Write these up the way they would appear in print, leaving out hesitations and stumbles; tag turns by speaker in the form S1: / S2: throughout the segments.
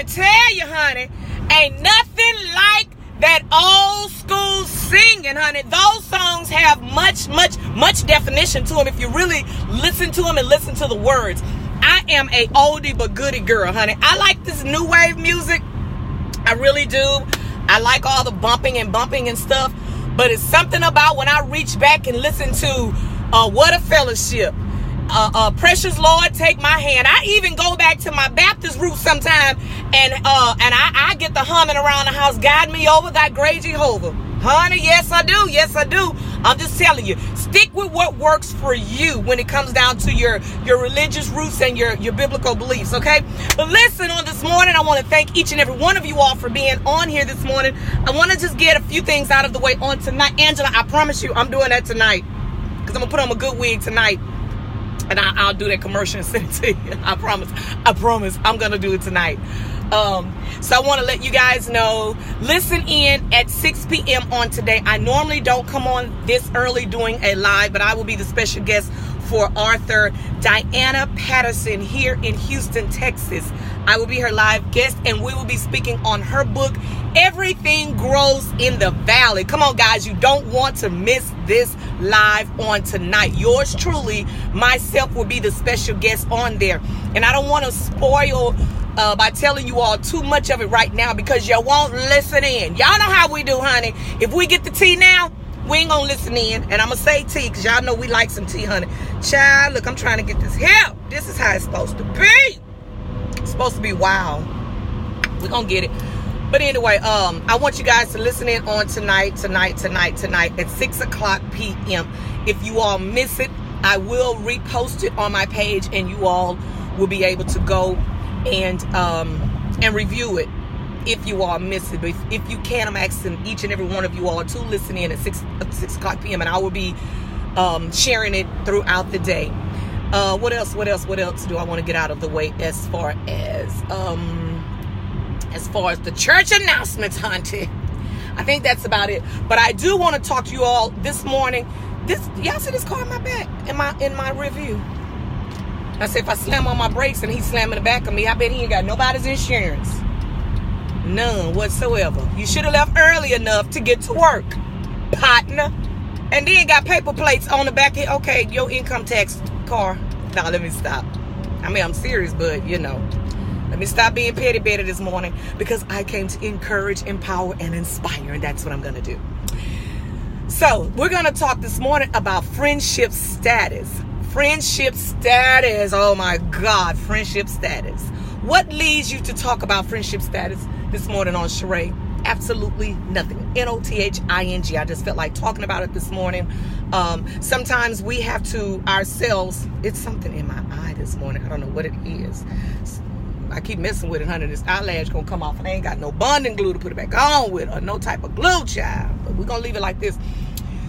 S1: tell you, honey, ain't nothing like that old school singing, honey. Those songs have much definition to them if you really listen to them and listen to the words. I am a oldie but goodie girl, honey. I like this new wave music. I really do. I like all the bumping and stuff. But it's something about when I reach back and listen to What a Fellowship, Precious Lord, Take My Hand. I even go back to my Baptist roots sometime, and I get the humming around the house. Guide me over thy great Jehovah. Honey, yes I do. Yes I do. I'm just telling you, stick with what works for you when it comes down to your religious roots and your biblical beliefs, okay? But listen, on this morning, I want to thank each and every one of you all for being on here this morning. I want to just get a few things out of the way on tonight. Angela, I promise you, I'm doing that tonight because I'm going to put on my good wig tonight. And I'll do that commercial and send it to you. I promise. I'm going to do it tonight. So I want to let you guys know, listen in at 6 p.m. on today. I normally don't come on this early doing a live, but I will be the special guest for author Diana Patterson here in Houston, Texas. I will be her live guest, and we will be speaking on her book, Everything Grows in the Valley. Come on, guys. You don't want to miss this live on tonight. Yours truly, myself, will be the special guest on there. And I don't want to spoil by telling you all too much of it right now because you won't listen in. Y'all know how we do, honey. If we get the tea now, we ain't gonna listen in. And I'm gonna say tea because y'all know we like some tea, honey. Child, look, I'm trying to get this here. This is how it's supposed to be. It's supposed to be wild. We're gonna get it. But anyway, I want you guys to listen in on tonight at 6 o'clock p.m. If you all miss it, I will repost it on my page and you all will be able to go and review it if you all miss it. But if you can, I'm asking each and every one of you all to listen in at 6 o'clock p.m. and I will be sharing it throughout the day. What else do I want to get out of the way as far as the church announcements, hunty? I think that's about it. But I do want to talk to you all this morning. Y'all see this car in my back, in my review? I said if I slam on my brakes and he's slamming the back of me, I bet he ain't got nobody's insurance. None whatsoever. You should have left early enough to get to work, partner. And then got paper plates on the back here. Okay, your income tax car. Now let me stop. I mean, I'm serious, but you know. Let me stop being petty Betty this morning because I came to encourage, empower, and inspire, and that's what I'm going to do. So, we're going to talk this morning about friendship status. Friendship status. Oh my God, friendship status. What leads you to talk about friendship status this morning on Sheree? Absolutely nothing. Nothing. I just felt like talking about it this morning. Sometimes we have to ourselves. It's something in my eye this morning. I don't know what it is. I keep messing with it, honey. This eyelash gonna come off and I ain't got no bonding glue to put it back on with or no type of glue, child. But we're gonna leave it like this.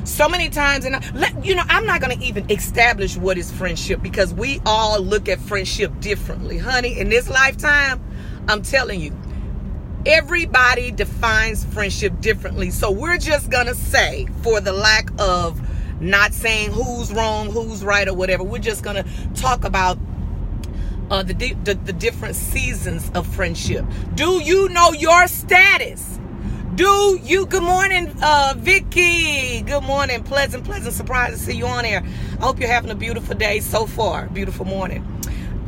S1: So many times, and I'm not gonna even establish what is friendship because we all look at friendship differently, honey. In this lifetime, I'm telling you, everybody defines friendship differently. So we're just gonna say, for the lack of not saying who's wrong, who's right, or whatever, we're just gonna talk about the different seasons of friendship. Do you know your status? Do you? Good morning, Vicky. Good morning. Pleasant surprise to see you on air. I hope you're having a beautiful day so far. Beautiful morning.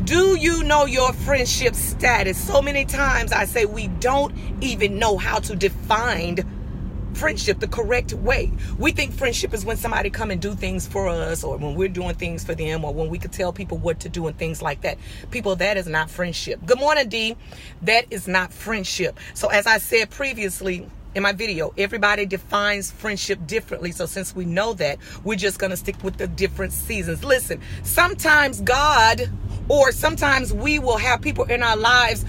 S1: Do you know your friendship status? So many times I say we don't even know how to define friendship the correct way. We think friendship is when somebody come and do things for us, or when we're doing things for them, or when we could tell people what to do and things like that. People, that is not friendship. Good morning, D. That is not friendship. So as I said previously in my video, everybody defines friendship differently. So since we know that, we're just going to stick with the different seasons. Listen, sometimes God, or sometimes we will have people in our lives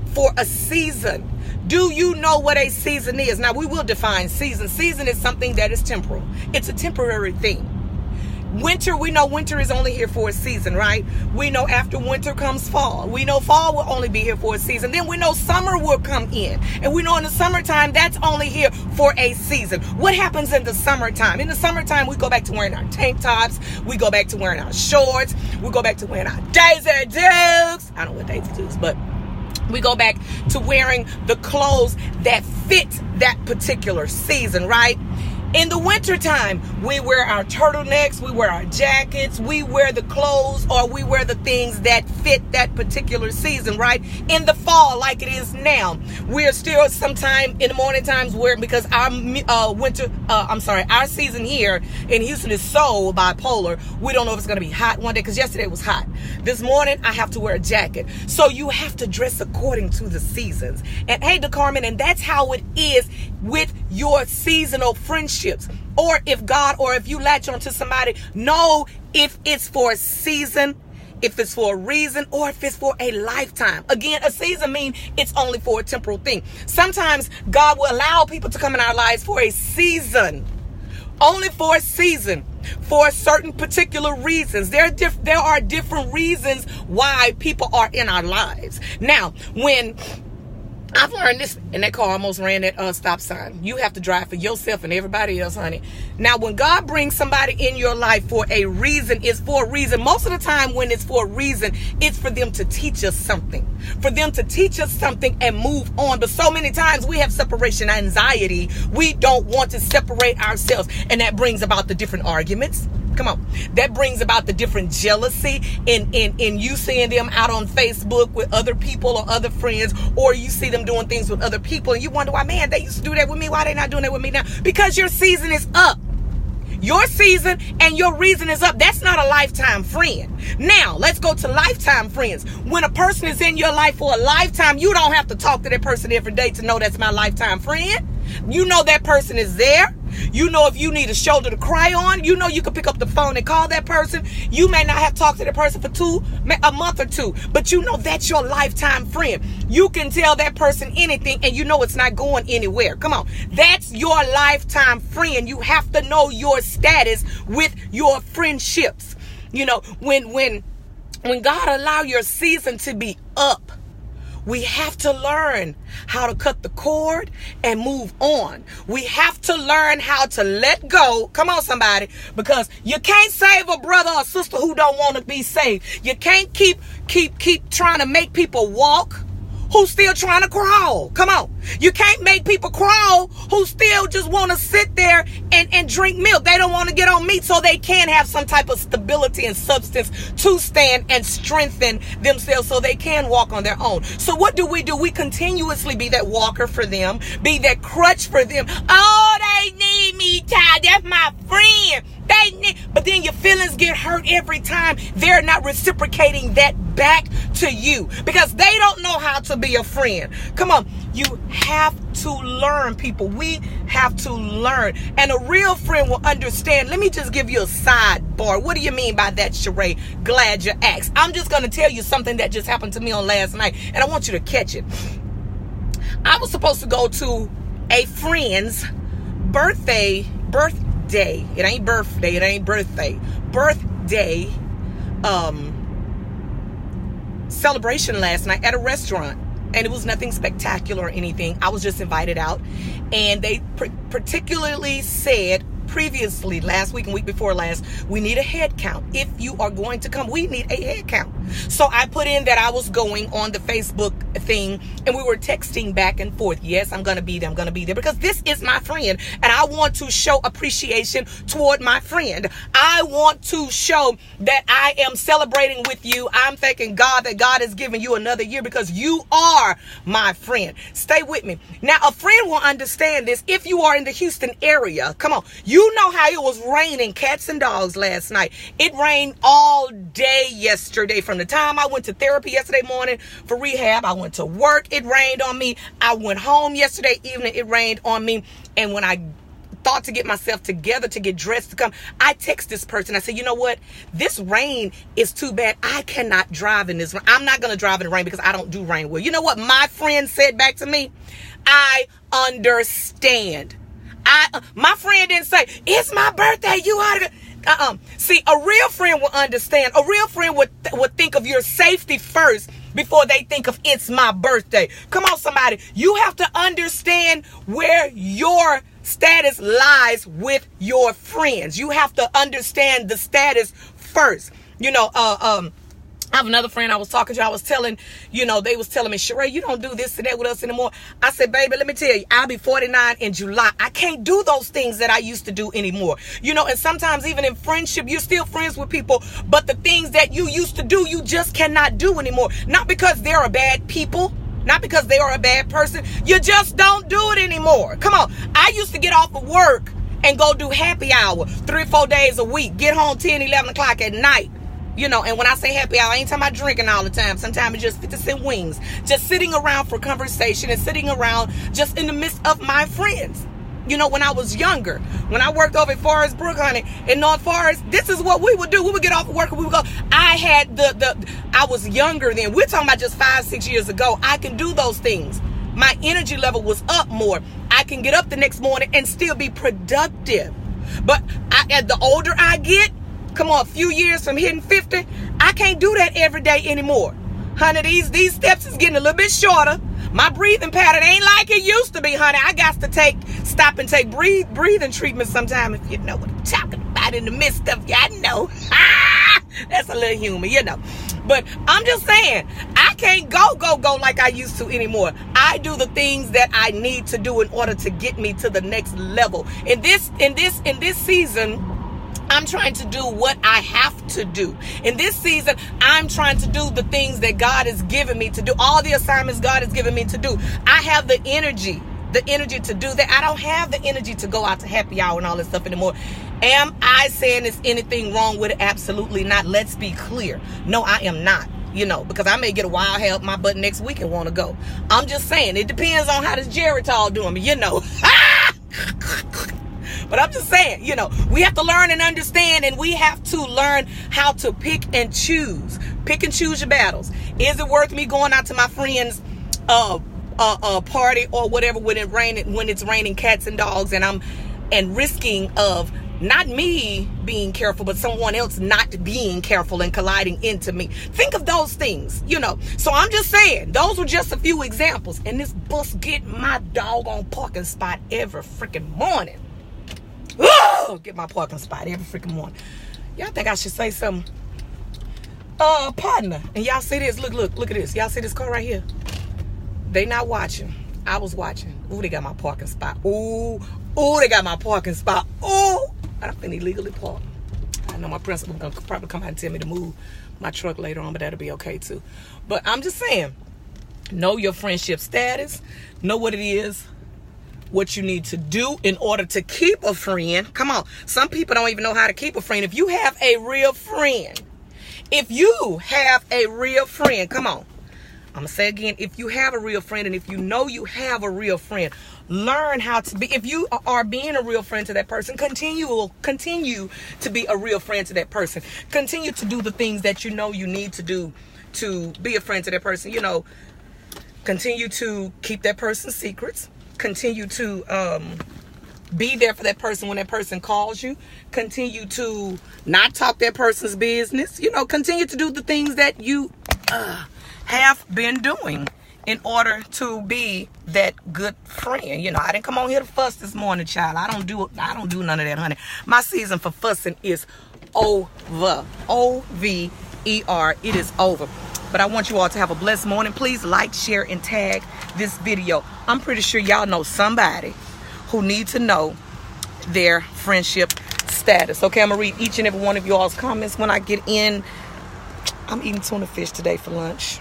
S1: for a season. Do you know what a season is? Now, we will define season. Season is something that is temporal. It's a temporary thing. Winter, we know winter is only here for a season, right? We know after winter comes fall. We know fall will only be here for a season. Then we know summer will come in. And we know in the summertime, that's only here for a season. What happens in the summertime? In the summertime, we go back to wearing our tank tops. We go back to wearing our shorts. We go back to wearing our Daisy Dukes. I don't know what Daisy Dukes, but We go back to wearing the clothes that fit that particular season, right? In the wintertime, we wear our turtlenecks, we wear our jackets, we wear the clothes, or we wear the things that fit that particular season, right? In the fall, like it is now, we're still sometime in the morning times where, because our our season here in Houston is so bipolar, we don't know if it's going to be hot one day, because yesterday was hot. This morning, I have to wear a jacket. So you have to dress according to the seasons. And hey, DeCarmen, and that's how it is with your seasonal friendships. Or if you latch onto somebody, know if it's for a season, if it's for a reason, or if it's for a lifetime. Again, a season means it's only for a temporal thing. Sometimes God will allow people to come in our lives for a season. Only for a season, for certain particular reasons. There are different reasons why people are in our lives. Now, when I've learned this, and that car almost ran that stop sign. You have to drive for yourself and everybody else, honey. Now, when God brings somebody in your life for a reason, it's for a reason. Most of the time when it's for a reason, it's for them to teach us something. For them to teach us something and move on. But so many times we have separation anxiety. We don't want to separate ourselves. And that brings about the different arguments. Come on. That brings about the different jealousy in you seeing them out on Facebook with other people or other friends, or you see them doing things with other people and you wonder why, man, they used to do that with me. Why they not doing that with me now? Because your season is up. Your season and your reason is up. That's not a lifetime friend. Now, let's go to lifetime friends. When a person is in your life for a lifetime, you don't have to talk to that person every day to know that's my lifetime friend. You know that person is there. You know if you need a shoulder to cry on, you know you can pick up the phone and call that person. You may not have talked to that person for a month or two, but you know that's your lifetime friend. You can tell that person anything and you know it's not going anywhere. Come on. That's your lifetime friend. You have to know your status with your friendships. You know, when God allow your season to be up, we have to learn how to cut the cord and move on. We have to learn how to let go. Come on, somebody. Because you can't save a brother or sister who don't want to be saved. You can't keep trying to make people walk who's still trying to crawl. Come on. You can't make people crawl who still just want to sit there and drink milk. They don't want to get on meat so they can have some type of stability and substance to stand and strengthen themselves so they can walk on their own. So what do? We continuously be that walker for them, be that crutch for them. Oh, they need me, Ty. That's my friend. But then your feelings get hurt every time they're not reciprocating that back to you because they don't know how to be a friend. Come on. You have to learn, people. We have to learn. And a real friend will understand. Let me just give you a sidebar. What do you mean by that, Sheree? Glad you asked. I'm just going to tell you something that just happened to me on last night, and I want you to catch it. I was supposed to go to a friend's birthday. It ain't birthday. It ain't birthday. Birthday celebration last night at a restaurant. And it was nothing spectacular or anything. I was just invited out. And they particularly said previously, last week and week before last, we need a head count. If you are going to come, we need a head count. So I put in that I was going on the Facebook thing and we were texting back and forth. Yes, I'm going to be there. I'm going to be there because this is my friend and I want to show appreciation toward my friend. I want to show that I am celebrating with you. I'm thanking God that God has given you another year because you are my friend. Stay with me. Now, a friend will understand this if you are in the Houston area. Come on. You know how it was raining cats and dogs last night. It rained all day yesterday. From the time I went to therapy yesterday morning for rehab, I went to work. It rained on me. I went home yesterday evening. It rained on me. And when I thought to get myself together to get dressed to come, I text this person. I said, you know what? This rain is too bad. I cannot drive in this rain. I'm not going to drive in the rain because I don't do rain well. You know what my friend said back to me? I understand. My friend didn't say, it's my birthday, you ought to. See, a real friend will understand. A real friend would think of your safety first before they think of it's my birthday. Come on, somebody. You have to understand where your status lies with your friends. You have to understand the status first. You know, I have another friend I was talking to. I was telling, they was telling me, Sheree, you don't do this and that with us anymore. I said, baby, let me tell you, I'll be 49 in July. I can't do those things that I used to do anymore. And sometimes even in friendship, you're still friends with people, but the things that you used to do, you just cannot do anymore. Not because they're a bad people, not because they are a bad person. You just don't do it anymore. Come on. I used to get off of work and go do happy hour 3 or 4 days a week. Get home 10, 11 o'clock at night. And when I say happy hour, I ain't talking about drinking all the time. Sometimes it's just 50-cent wings. Just sitting around for conversation and sitting around just in the midst of my friends. When I was younger, when I worked over at Forest Brook, honey, in North Forest, this is what we would do. We would get off of work and we would go. I was younger then. We're talking about just 5-6 years ago. I can do those things. My energy level was up more. I can get up the next morning and still be productive. But as the older I get, come on, a few years from hitting 50, I can't do that every day anymore. Honey, these steps is getting a little bit shorter. My breathing pattern ain't like it used to be, honey. I got to stop and take breathing treatment sometime, if you know what I'm talking about in the midst of you. I know. That's a little humor, But I'm just saying, I can't go like I used to anymore. I do the things that I need to do in order to get me to the next level. In this season, I'm trying to do what I have to do. In this season, I'm trying to do the things that God has given me to do. All the assignments God has given me to do. I have the energy to do that. I don't have the energy to go out to happy hour and all this stuff anymore. Am I saying there's anything wrong with it? Absolutely not. Let's be clear. No, I am not. Because I may get a wild hair up my butt next week and want to go. I'm just saying, it depends on how this Geritol doing me, But I'm just saying, we have to learn and understand, and we have to learn how to pick and choose. Pick and choose your battles. Is it worth me going out to my friend's party or whatever when it's raining cats and dogs, and risking of not me being careful, but someone else not being careful and colliding into me? Think of those things, So I'm just saying, those were just a few examples. And this bus get my doggone parking spot every freaking morning. Get my parking spot every freaking morning. Y'all think I should say something? Partner. And y'all see this? Look at this. Y'all see this car right here? They not watching. I was watching. Ooh, they got my parking spot. Ooh, they got my parking spot. Ooh, I've been illegally parked. I know my principal gonna probably come out and tell me to move my truck later on, but that'll be okay too. But I'm just saying, know your friendship status. Know what it is. What you need to do in order to keep a friend. Come on. Some people don't even know how to keep a friend. If you have a real friend, come on. I'm going to say again, if you have a real friend, and if you know you have a real friend, learn how to be. If you are being a real friend to that person, continue to be a real friend to that person. Continue to do the things that you know you need to do to be a friend to that person. Continue to keep that person's secrets. Continue to be there for that person when that person calls you. Continue to not talk that person's business. Continue to do the things that you have been doing in order to be that good friend. I didn't come on here to fuss this morning, child. I don't do none of that, honey. My season for fussing is over. O-V-E-R. It is over. But I want you all to have a blessed morning. Please like, share, and tag this video. I'm pretty sure y'all know somebody who needs to know their friendship status. Okay, I'm going to read each and every one of y'all's comments when I get in. I'm eating tuna fish today for lunch.